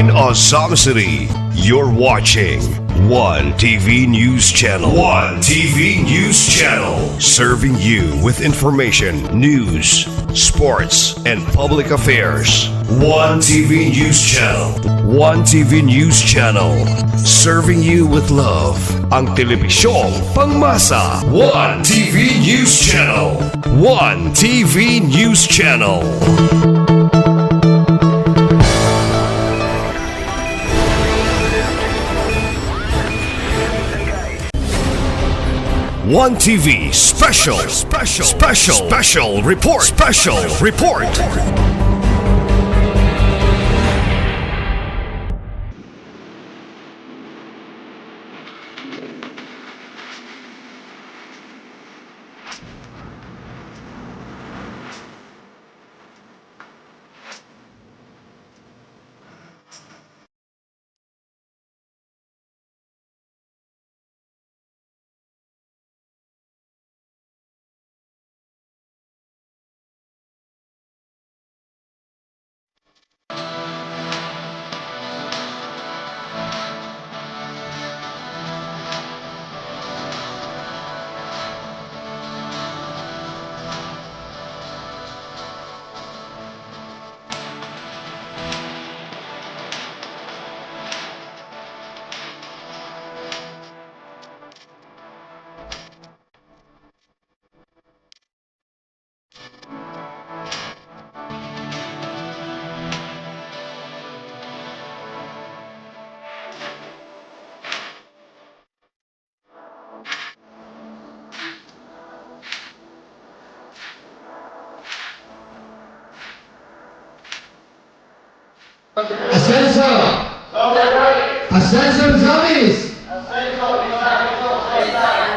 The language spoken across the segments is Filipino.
In Osama City, you're watching One TV News Channel. One TV News Channel. Serving you with information, news, sports, and public affairs. One TV News Channel. One TV News Channel. Serving you with love. Ang telebisyong pangmasa. One TV News Channel. One TV News Channel. One TV special report. Ascenso! Ascenso Misamis!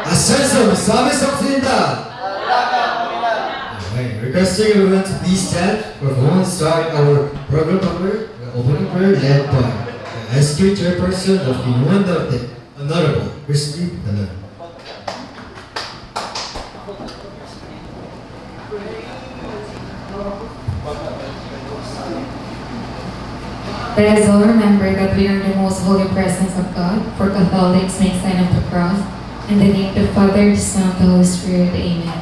Ascenso Misamis Occidental! Okay, requesting everyone to please stand for a moment to start our program number, the opening prayer led by the SQ Chairperson of the Honorable Christy Talan. Let us all remember that we are in the most holy presence of God. For Catholics, make sign of the cross. In the name of the Father, the Son, and the Holy Spirit. Amen.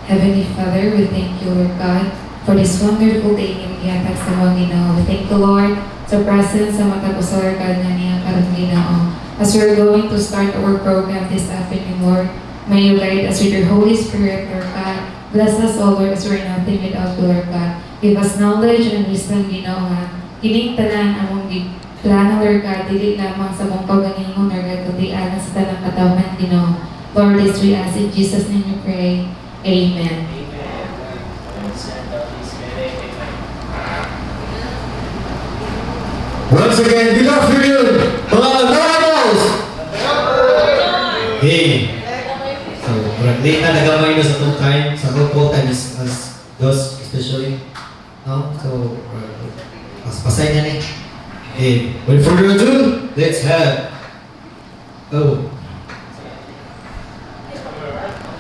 Heavenly Father, we thank you, Lord God, for this wonderful day na ihatag sa mga Ginoo. We thank you, Lord, sa presence sa matapos sa Lord God na niya karang Ginoo. As we are going to start our program this afternoon, Lord, may you guide us with your Holy Spirit, Lord God. Bless us all, Lord, as we are nothing without you, Lord God. Give us knowledge and wisdom, Ginoo. Kining tanan among plano, Lord God, dili lamang sa mong paganingon, Lord God, kundi alang sa tanang katawhan, Ginoo. Lord, this we ask in Jesus' name we pray. Amen. Once again, good afternoon, mga Honorables! Hey! So, late na nagamay na sa itong time, sa call time as those especially. No? So, pasay niya ni. Hey, without further ado, let's have. Oh.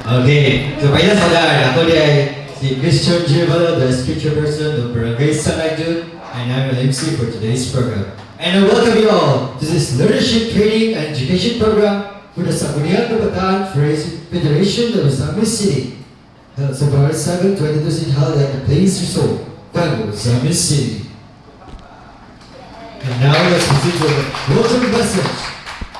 Okay, so kaya sa lahat, ako di ay si Christian Gilbert, the scripture person of Barangay Sanay June, and I'm an MC for today's program. And I welcome you all to this leadership training and education program for the Sangguniang Kabataan Federation of Zambia City. Held sa Bar 7, 2020 held at the Place Resort, Tango, Zambia City. And now let's proceed to the welcome message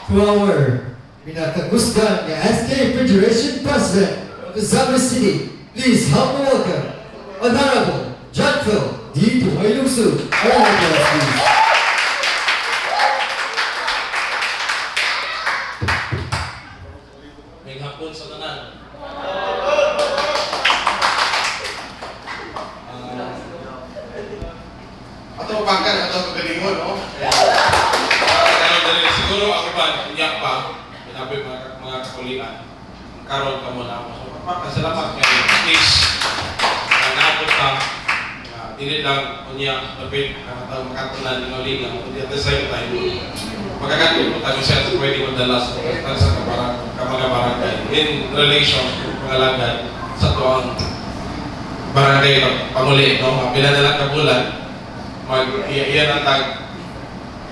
to our pinakagusgan ni SK Federation President of Zambia City. Please help me welcome Honorable John Phil D. Duhailungsu. Please. May hapon sa tanan. Ato bangkan ato kagalingon, no? Siguro ako pa, niyak pa, sinabi mga kakulian, karon ka mo na ako. So, magpapasalamat kayo, please, na naabot ka, dili lang unya, tapit, makatunan ng ulingan, kundi at the same time, magkakatulong tayo siya sa pwede magdala sa mga barangay in relation to pangalagad sa tuwang barangay panguli, no? Pinadala ka bulan, mag-iyan ang tag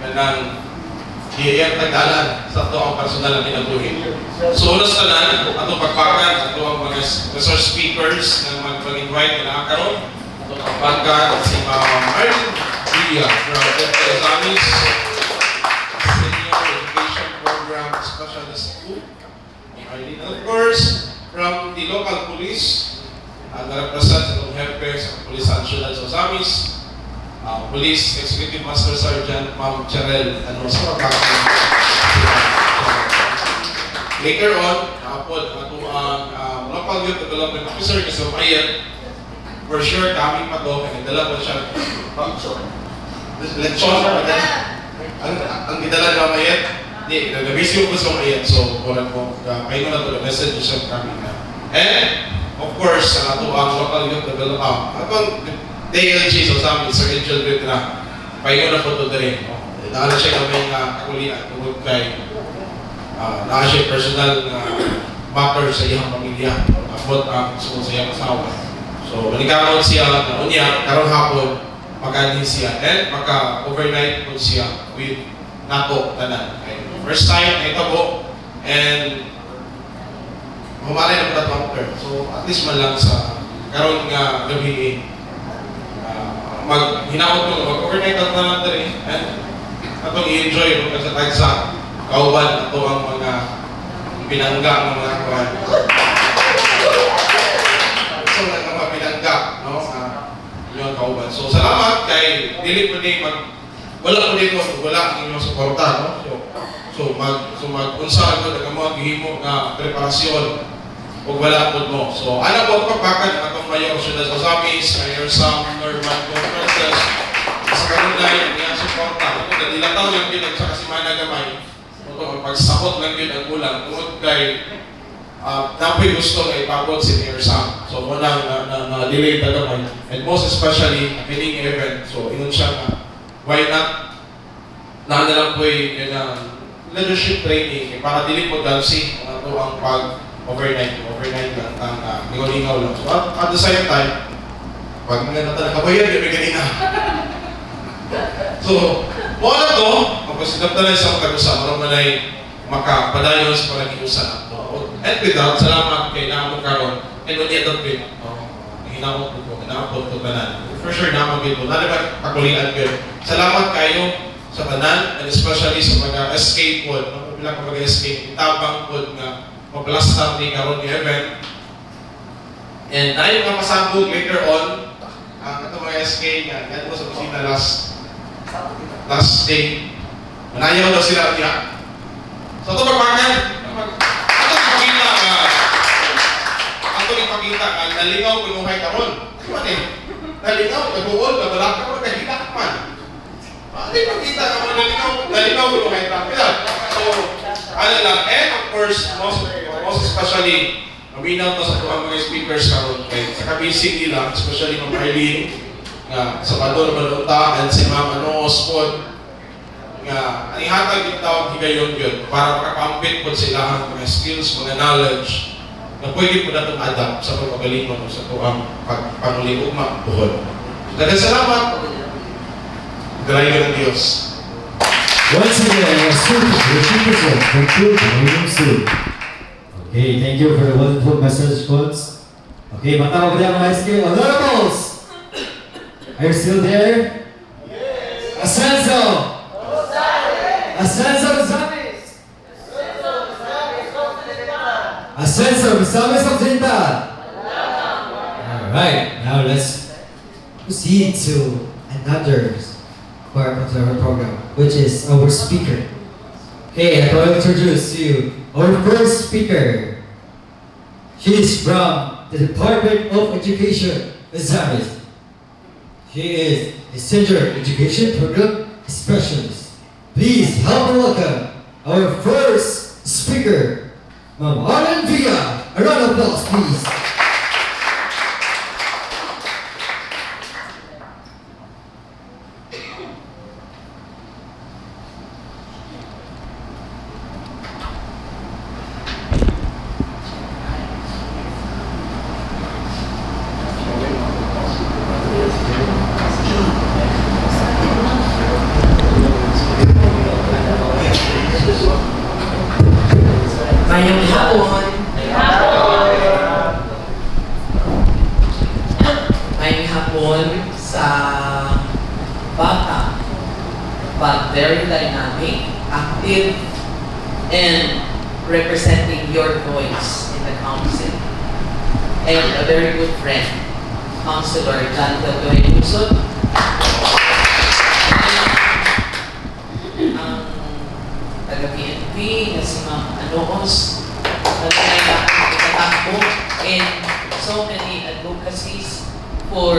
Ganang iyang tagdalan sa ito ang personal na kinabuhi. So, unos tanan, atong pagpakan, ato ang mga resource speakers na mag-invite na nakakaroon. Ito ang pagpakan, si Marlene Villa from Azamis Senior Education Program Specialist 2. Marlene, and of course, from the local police, na-represent sa itong hepe sa Pulisan Siyudad sa Azamis, Police Executive Master Sergeant Ma'am Cherel sa pagkakasyon. Later on, naapod ato ang local youth development officer kasi Mayer. For sure, kami pa to, nagdala po siya. Lechon, ang gidala na Mayer, hindi, nag-busy ko sa Mayer. So, kulang po, kayo na ito, message siya kami na. And, of course, sa ato ang local youth development, atong DLG sa amin, Sir Angel Vetra, pahingo na po ito rin. Dahil siya kami kakulian tungkol kay na siya personal matter sa iyang pamilya. Abot ang gusto sa iyang asawa. So, manikakaon siya na unya, karong hapon, mag-anin siya. And maka-overnight po siya with nato tanan. Okay. First time, ito po. And humalay na po na doctor. So, at least man lang sa karong gabi hinakot ko, mag-overnight ang tanan rin. And atong i-enjoy kung sa tagsa kauban ato ang mga pinangga ng mga kuwan. So, mga pinangga, no? Yung kauban. So, salamat kay dili po din wala po din wala ang inyong suporta, no? So mag-unsa ko daga mo gihimo nga preparasyon ug wala po mo. So, ana po pagpakan atong mayor Siyudad sa Azamis, Mayor Sam Norman Conferences, sa kanunay niya suporta. Ito, dilataw lang yun sa kasimana gamay. Ito, ang pagsakot lang yun ang ulang. Tungod kay, napoy gusto na ipabot si Mayor Sam. So, muna na-delay na gamay. And most especially, pining event. So, inun siya na, why not, lang po yung leadership training para dili po dalsi ito ang overnight lang ang lingaw lang. So at the same time, pag mga natanong kabayan, may ganina. So, wala to, magpasidap na lang sa pag-usap, marang manay makapadayon sa palagiusan. And with that, salamat kay naamon karon and when you don't win, hinamot po tanan. For sure, naamon po. Nalibag pakulian ko. Salamat kayo sa tanan, and especially sa mga escape pod. Bilang mga escape, itabang pod nga mablastang ni karon ni event. And tayo mga pasabog later on, ito mga SK nga, yan po sa kusina last day. Manayaw daw sila niya. So ito magpakan, ito ipakita nga, nalingaw ko yung hay karon. Nalingaw, nabuol, nabalak ka mo, nahilak man. Ano ipakita ka mo, nalingaw ko yung hay karon. So, ano lang, and of course, most especially, maminaw to sa tuwang mga speakers karon kay sa kabisig nila, especially ng Marlene, nga sa Pador Balunta, and si Ma'am Ospod, nga ang ihatag yung tawag higayon yun para makapampit po sila ang mga skills, mga knowledge na pwede po na itong adapt sa pagpagalingon sa tuwang pagpanguligugma buhod. Daghang salamat. Dalayan ng Diyos. Once again, a super represent from Pure Volume Soon. Okay, thank you for the wonderful message, folks. Okay, matawag na mga SK. Honorables! Are you still there? Yes! Ascenso! Ascenso Misamis! Ascenso Misamis Occidental! Alright, now let's proceed to another part of our program, which is our speaker. Okay, I will introduce you our first speaker. She is from the Department of Education, Azamis. She is a Senior Education Program Specialist. Please help welcome our first speaker, Ma'am Marlene Villa. A round of applause, please. bata, but very dynamic, active, and representing your voice in the council. And a very good friend, Councilor John Tatoy Husod. Ang taga-PNP na si Ma'am Anoos, na nagtatakbo in so many advocacies for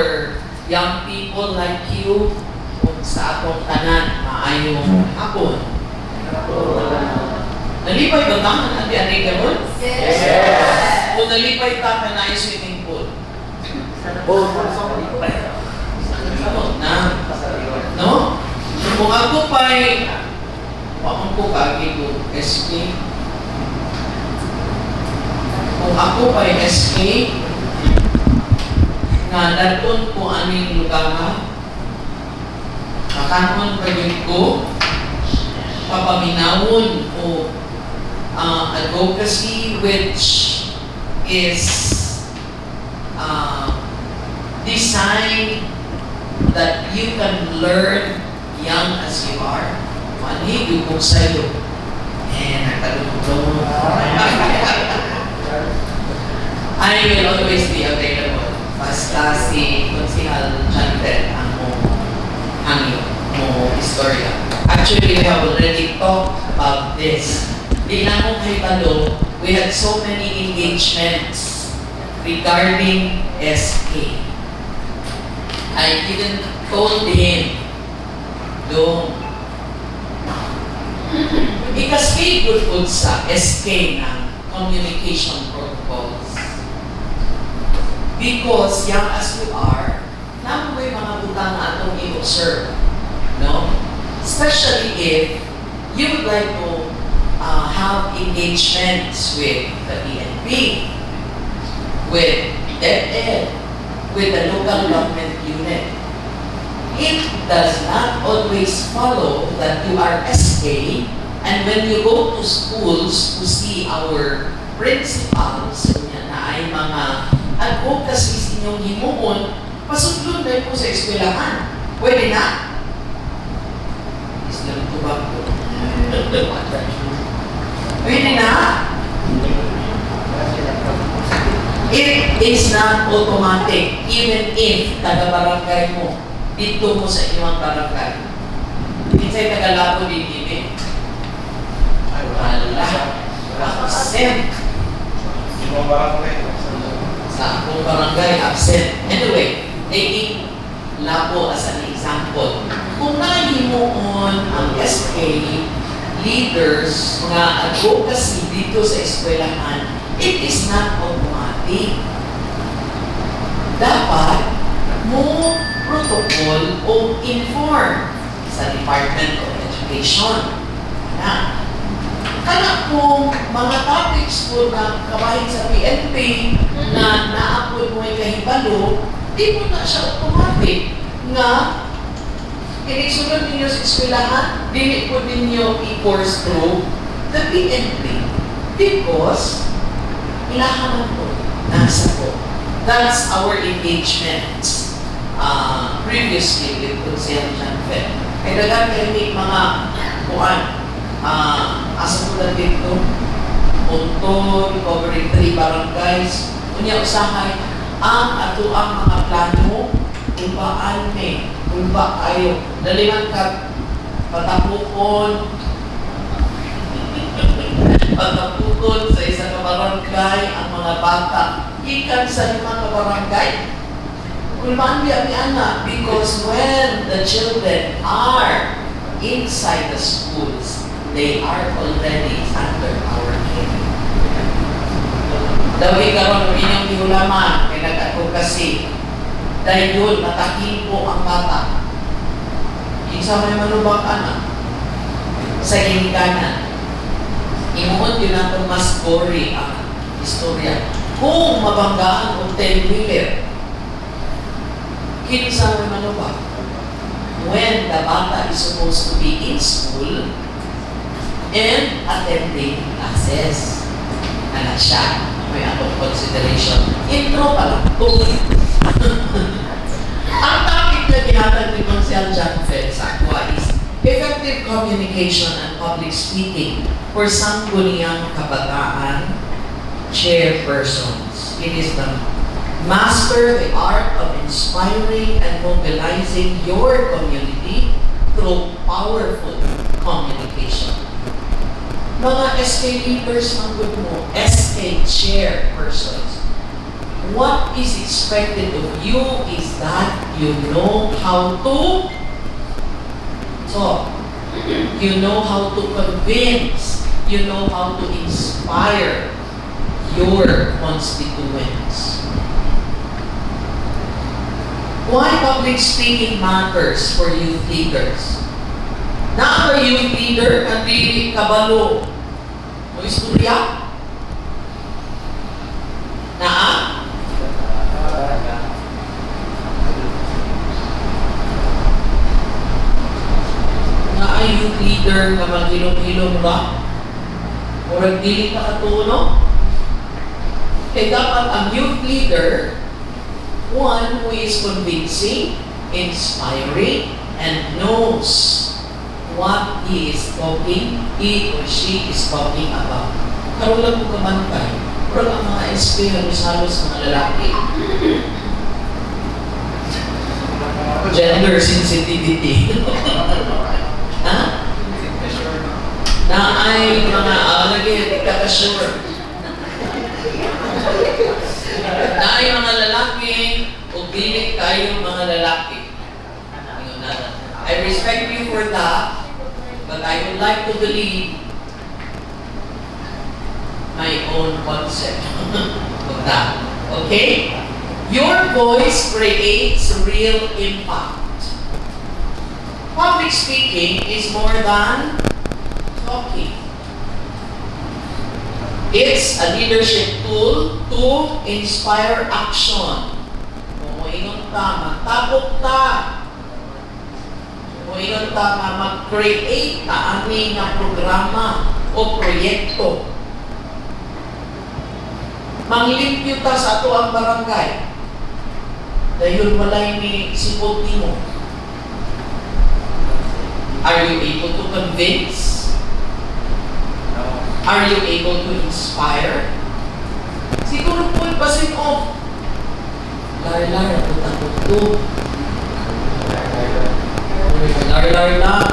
young people like you kung sa atong tanan maayong hapon. Nalipay ba taman ang diyan gamon? Yes! Kung nalipay ta ka na swimming pool. Na? No? Kung ako pa'y wakong ko kagi ko SK. Kung ako pa'y SK, nga daton ko aning lugar makanon pa yun ko, papaminawon o advocacy which is designed that you can learn young as you are. Manhig ko sa'yo. Nagtalong-talong. I will always be available. Basta si Konsihal Chantel ang mo istorya. Actually, we have already talked about this. Di na mo kay Talo, we had so many engagements regarding SK. I didn't told him, don't. Ikaskay good sa SK ng communication protocols. Because young as you are, naman may mga butang atong i-observe. No? Especially if you would like to have engagements with the PNP, with DepEd, with the local government unit. It does not always follow that you are SK, and when you go to schools to see our principals na ay mga advocacy sa inyong himuon, pasudlon na po sa eskwelahan. Pwede na. Islam tubag po. Pwede na. It is not automatic, even if taga-barangay mo, dito mo sa inyong barangay. Kinsay taga-labo din din. Wala. Absent. Sa akong barangay, absent. Anyway, taking Labo as an example. Kung nahimuon ang SK leaders, mga advocacy dito sa eskwelahan, it is not automatic. Dapat mo protocol o inform sa Department of Education. Kana kung mga topics po na kabahin sa PNP na naapod mo ay kahibalo, di mo na siya automatic nga kinisunod ninyo sa eskwelahan, dili po ninyo i-course through the PNP because ilahaman po, nasa po. That's our engagement previously with Consihal Chantel. Ay dagan kayo mga kuan, asa po na dito, Montol, covering 3 barangays, unya usahay, ang ato ang mga plano, kulbaan kulba ayo, daliman ka, patapukon, patapukon sa isang barangay, ang mga bata, ikan sa 5 barangay, kulbaan biya ni anak, because when the children are inside the schools, they are already under our care. Dawi karon inyong gihulaman kay nag-advocacy. Dahil yun, natakin po ang bata. Kinsa may manubang anak sa ginikanan. Imuon yun natin mas gory ang istorya. Kung mabanggaan o 10-wheeler, kinsa may manubang. When the bata is supposed to be in school and attending classes. Anak siya, may atong consideration. Intro pa lang. Ang topic na gihatag ni Social John Fed sa akwa is effective communication and public speaking for sangguniang kabataan chairpersons. It is the master the art of inspiring and mobilizing your community through powerful communication. Mga SK leaders ng good mo, SK chairpersons, what is expected of you is that you know how to talk, you know how to convince, you know how to inspire your constituents. Why public speaking matters for youth leaders? Na ang youth leader na di kabalo o istorya? Na ay youth leader na maghilom-hilom ba? O nagdili ka katuno? Kaya dapat ang youth leader, one who is convincing, inspiring, and knows what he or she is talking about. Karoon lang po kamantay. Pero ang mga SP halos-halos mga lalaki. Gender sensitivity. Ha? Na ay mga, lagi, ka-sure. Na ay mga lalaki, o dili kayo mga lalaki. I respect you for that, but I would like to believe my own concept of that. Okay? Your voice creates real impact. Public speaking is more than talking. It's a leadership tool to inspire action. Kung ingon ta, magtabok ta. Kung ingon ta, mag-create ta aming nga programa o proyekto. Manglimpyo ta sa ato ang barangay. Dahil walay ni sipot nimo. Are you able to convince? Are you able to inspire? Siguro po ipasin off. Lari-lari, puta-puto. Lari-lari na.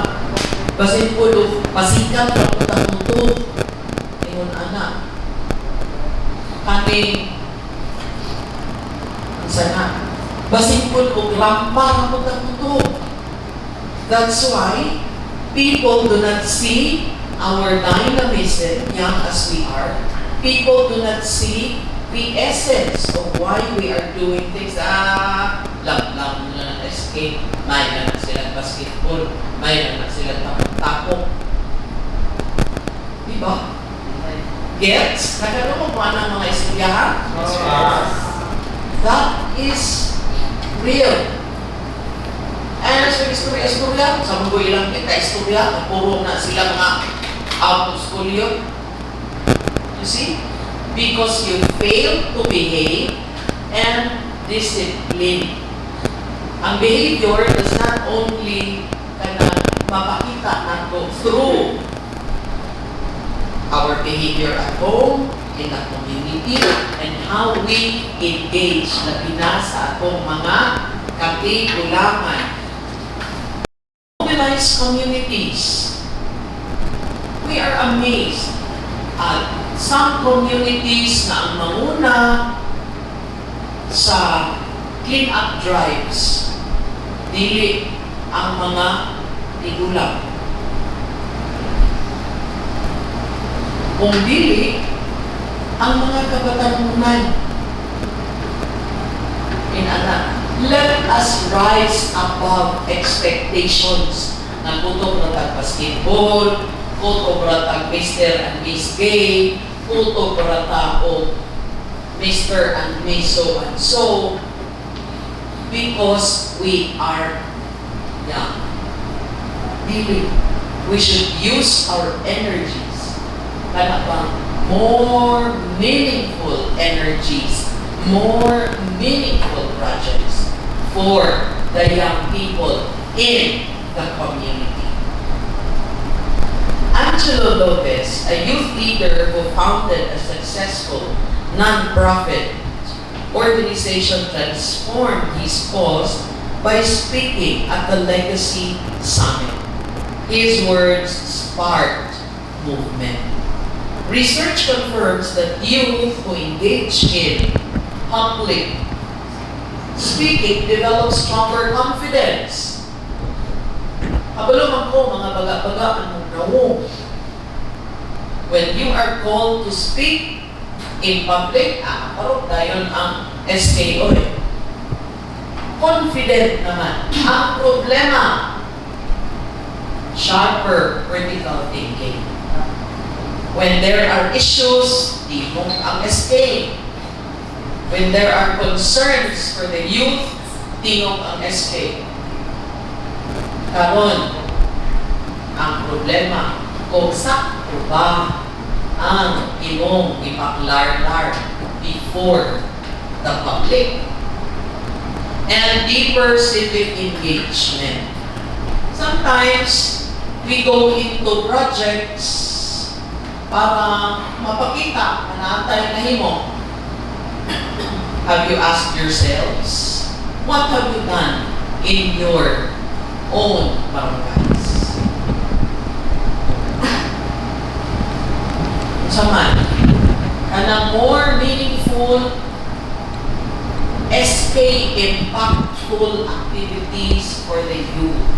Basin po, pasikat na puta-puto. Ingon anak. Kani, ang sana. Basin po, rampa na puta-puto. That's why people do not see our dynamism, young as we are. People do not see the essence of why we are doing things. Lam-lam na escape. May na sila basketball. May na sila takot-takot. Diba? Gets? Nagkaroon mo pa ng mga istoryahan? That is real. And as for istorya, sa mga ilang istorya, puro na sila mga out of school yun. You see? Because you fail to behave and discipline. Ang behavior does not only mapakita nato through our behavior at home, in the community, and how we engage na pinasa atong mga kapikulangan. Mobilize communities. We are amazed at some communities na ang manguna sa clean-up drives, dili ang mga tigulang. Kung dili, ang mga kabatanunan. Let us rise above expectations na kutok na tag-basketball, kutok na tag-Mr. and Miss Gay, kutok na tao Mr. and Miss so and so, because we are young. Dili, we should use our energies para bang more meaningful energies, more meaningful projects for the young people in the community. Angelo Lopez, a youth leader who founded a successful non-profit organization, transformed his cause by speaking at the Legacy Summit. His words sparked movement. Research confirms that youth who engage in public speaking develop stronger confidence. Kabalo man ko, mga baga-baga, anong nawong. When you are called to speak in public, parang dayon ang SKO eh. Confident naman. Ang problema, sharper critical thinking. When there are issues, di mo ang SK. When there are concerns for the youth, tingog ang SK. Karon, ang problema, kung sakto ba ang imong ipaklar-lar before the public. And deeper civic engagement. Sometimes, we go into projects para mapakita na naantay na himo. Have you asked yourselves, what have you done in your own barangays? Saman, and more meaningful, SK impactful activities for the youth.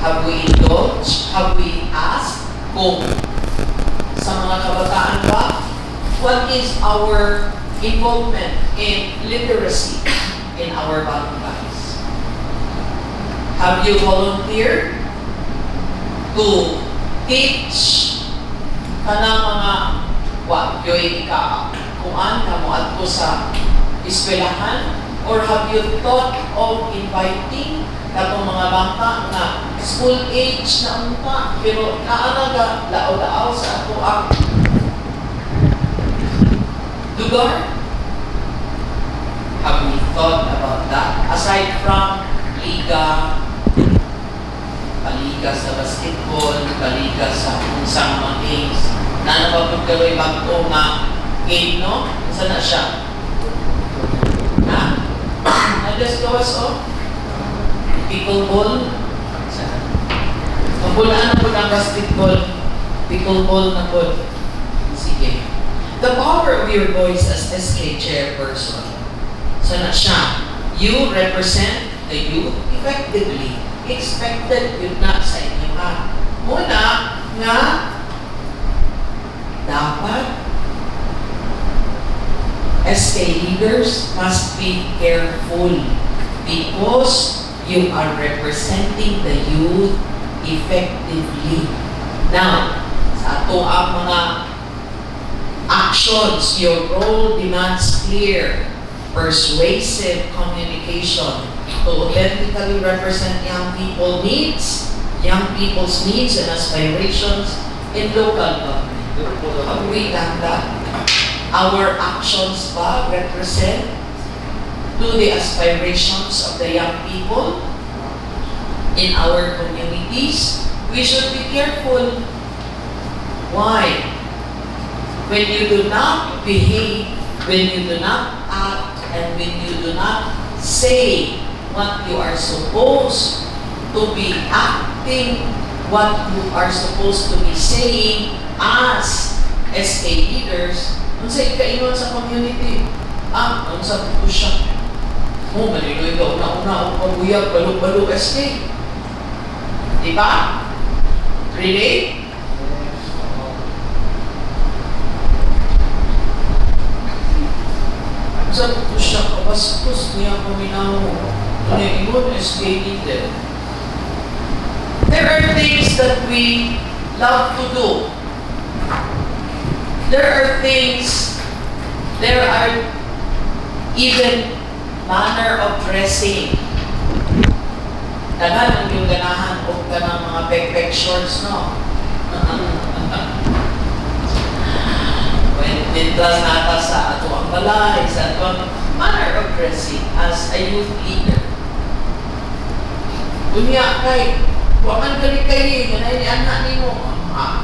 Have we indulged? Have we asked kung sa mga kabataan ba, what is our involvement in literacy in our barangays? Have you volunteered to teach kanang mga yoy ika kuan kamo adto sa eskwelahan, or have you thought of inviting katong mga bata na school age na unta pero naanaga lao-lao sa ato ang lugar? Have we thought about that? Aside from paliga sa basketball, paliga sa unsang mga games, na napapagkaroy bago nga game, no? Saan na siya? Ha? Just gawas o? Pickleball? Mabulaan na po ng basketball. Pickleball na po. Sige. The power of your voice as SK chairperson. Saan na siya? You represent the youth effectively. Expected yun na sa inyo ha. Muna nga, dapat SK leaders must be careful because you are representing the youth effectively. Now, sa ato ang mga actions, your role demands clear, persuasive communication to authentically represent young people's needs and aspirations in local government. Have we done that? Our actions ba represent to the aspirations of the young people in our communities? We should be careful. Why? When you do not behave, when you do not act, and when you do not say what you are supposed to be acting, what you are supposed to be saying as SK leaders, unsay kainon sa community? Unsa po siya? Malinoy ka una-una o pabuyag, balo-balo SK. Diba? Relate? Unsa po siya? Kabastos niya paminaw. Ano yung SK leader? There are things that we love to do. There are even manner of dressing. Daghan ang yung ganahan o ganang mga backpack shorts, no? When dintras nata sa ato ang balay, sa ato ang manner of dressing as a youth leader. Unya kay, waman gali kay, ganay ni anak ni mo.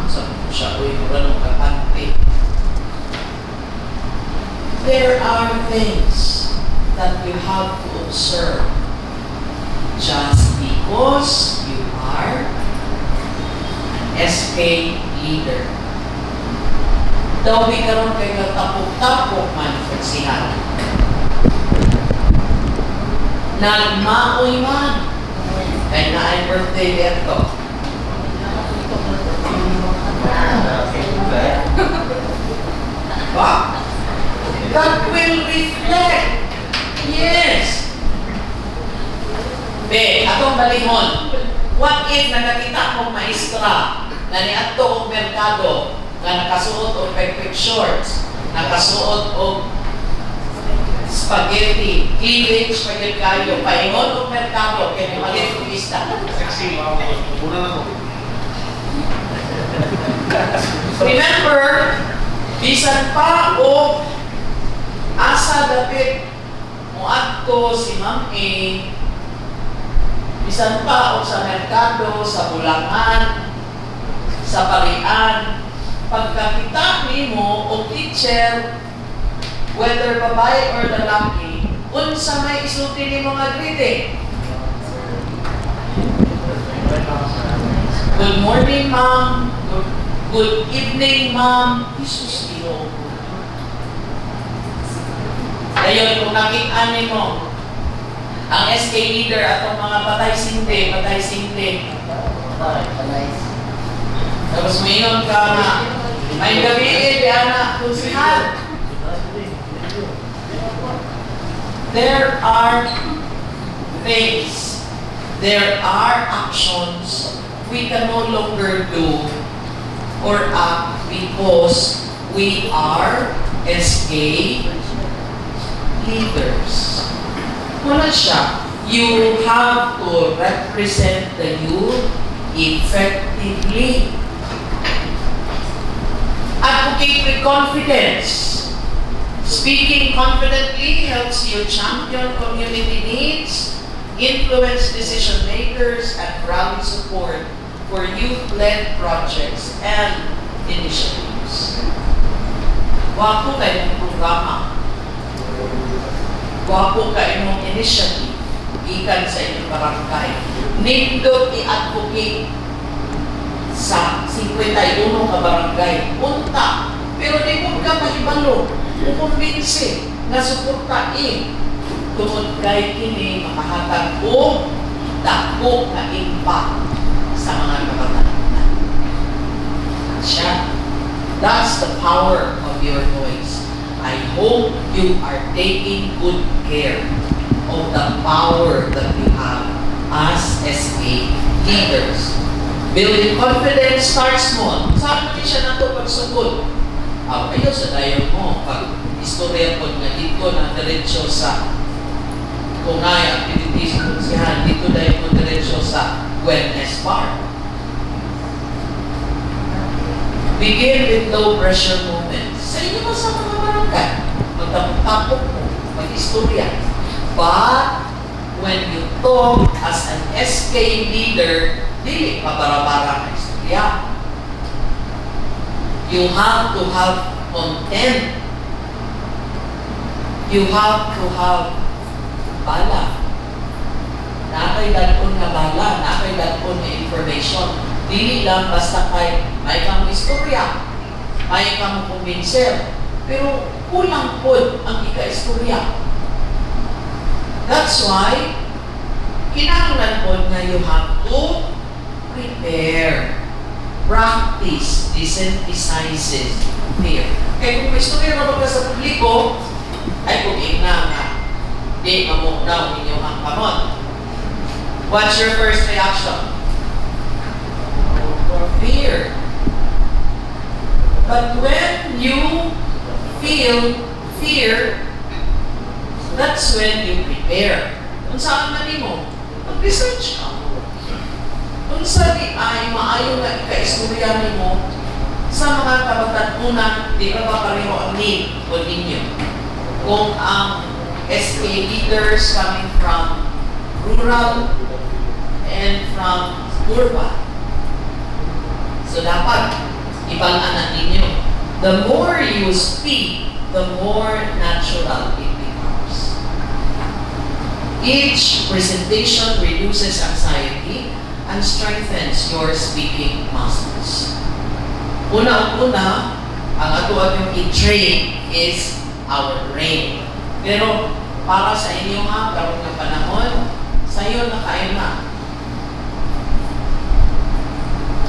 Sabi ko siya, uy, mura nung kakante. There are things that you have to observe. Just because you are an SK leader. Daw di karon kay katapok-tapok man siya. Nagmaoy man. Kaya na ay birthday dito. Ba? That will reflect. Yes. Atong balihon. What if nakakita kong maestra na niadto og merkado nga nakasuot og peg shorts, nakasuot og spaghetti, cleavage pagid kayo, paingon og merkado kay malit og isda. Sexy, wow. Muna na ako. Remember, bisan pa o asa dapit moadto si Ma'am A, bisan pa o sa merkado, sa Bulangan, sa Barian, pagkakita nimo o teacher, whether babae or lalaki, unsa may isulti nimo nga greeting? Good morning, ma'am. Good evening, ma'am. Jesus, Ginoo. Dayon, kung nakita nimo ang SK leader atong mga patay-sinte. Tapos mayon ka na, may gabi di anak, kunsihal. There are things, there are actions we can no longer do or act because we are SK leaders. Wala siya. You have to represent the youth effectively. Advocate with confidence. Speaking confidently helps you champion community needs, influence decision makers, and rally support for youth-led projects and initiatives. Wapo kayo ng programa. Wapo kayo ng initiative ikan sa inyong barangay. Nindot i-advocate sa 51 ka barangay. Punta. Pero di mo ka mahibalo. Kukumbinsi na suportain. Tungod kay kini makahatag o dako na impact sa mga kabataan. Siya. That's the power of your voice. I hope you are taking good care of the power that you have as SK leaders. Building confidence starts small. Saan natin siya nato pagsugod? Kayo sa dayon mo, pag istorya po nga dito na diretsyo sa kungay activities kung siya, dito dayon mo diretsyo sa wellness bar. Begin with low pressure moments. Sa inyo ba sa mga barangay? Magtapok mo, mag-istorya. But when you talk as an SK leader, dili pabara-bara na istorya. You have to have content. You have to have bala. Nakay dalpon nga bala, nakay dalpon nga information. Dili lang basta kay may kang istorya, may kang kumbinser, pero kulang po ang ika-istorya. That's why, kinahanglan po na you have to prepare. Practice desensitizes fear. Kaya kung may istorya na ka sa publiko, ay kung ina nga, di mamukdaw inyong ang kamon. What's your first reaction? Fear. But when you feel fear, that's when you prepare. Kung saan man mo, mag-research ka. Kung saan ay maayo na ika-istorya mo sa mga kabatanunan, di ba ba pareho ang need o ninyo? Kung ang SK leaders coming from rural and from Urban. So dapat ibang anak ninyo. The more you speak, the more natural it becomes. Each presentation reduces anxiety and strengthens your speaking muscles. Una-una, ang ato yung i-train is our brain. Pero para sa inyo nga, karon nga panahon, sa'yo na kayo na.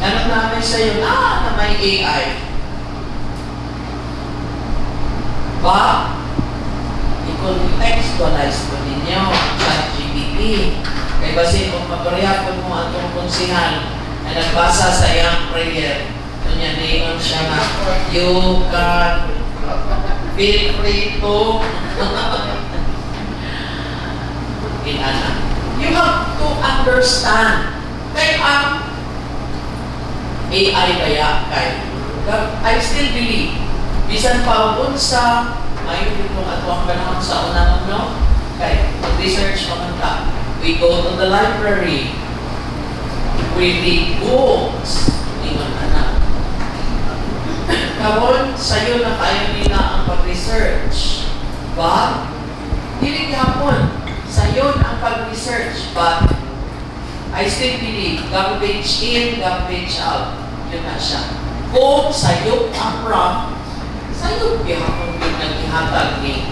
Ano namin sa'yo na may AI. Ba, i-contextualize ko ninyo sa GPT. Kaya kasi kung maparyapon mo ang itong konsihal na nagbasa sa iyang prayer, kanya niyon siya na, you can feel free to you have to understand. Kaya ang AI kaya kay I still believe bisan pa unsa ayon ditong ato ang panahon sa unang no kay research mamanta, we go to the library, we read books, ingon anak karon sayo na kayo nila ang pag-research but dili gihapon sayo ang pag-research but I still believe garbage in, garbage out. Yun na siya. Kung sayo ang prompt, sayo gihapon yung naghihatag ni